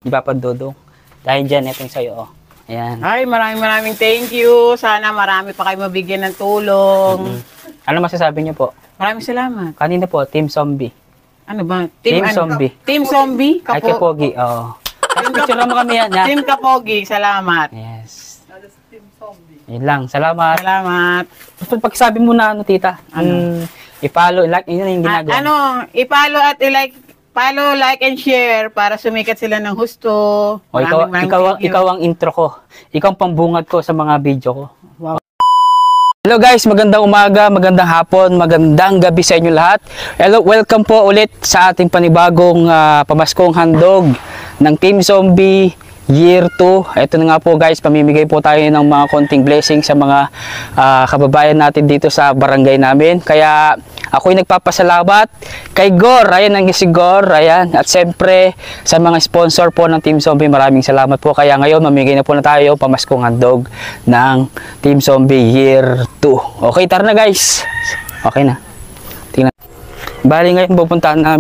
Di ba Dodong? Dahil dyan, itong sa'yo, oh. Ayan. Ay, maraming thank you. Sana marami pa kayo mabigyan ng tulong. Ano masasabi niyo po? Maraming salamat. Kanina po, Team Zombie. Ano ba? Team ano? Zombie. Team Zombie? Ay, Kapogi, oo. Picture mo kami yan, ha? Team Kapogi, salamat. Yes. Yun lang, salamat. Salamat. Pagsabi mo na, ano, tita? I-follow, like, yun yung ginagawa. I-follow at i-like, follow, like, and share para sumikat sila ng husto. O, ikaw ang intro ko. Ikaw ang pambungad ko sa mga video ko. Wow. Hello guys, magandang umaga, magandang hapon, magandang gabi sa inyo lahat. Hello, welcome po ulit sa ating panibagong pamaskong handog ng Team Zombie Year 2. Ito na nga po guys, pamimigay po tayo ng mga konting blessing sa mga kababayan natin dito sa barangay namin. Kaya ako'y nagpapasalamat kay Gor, ayan ang si Gor, ayan. At siyempre sa mga sponsor po ng Team Zombie, maraming salamat po. Kaya ngayon, mamigay na po na tayo pamaskong handog ng Team Zombie Year 2. Okay, tara na guys. Okay na. Tingnan. Bali ngayon pupuntahan namin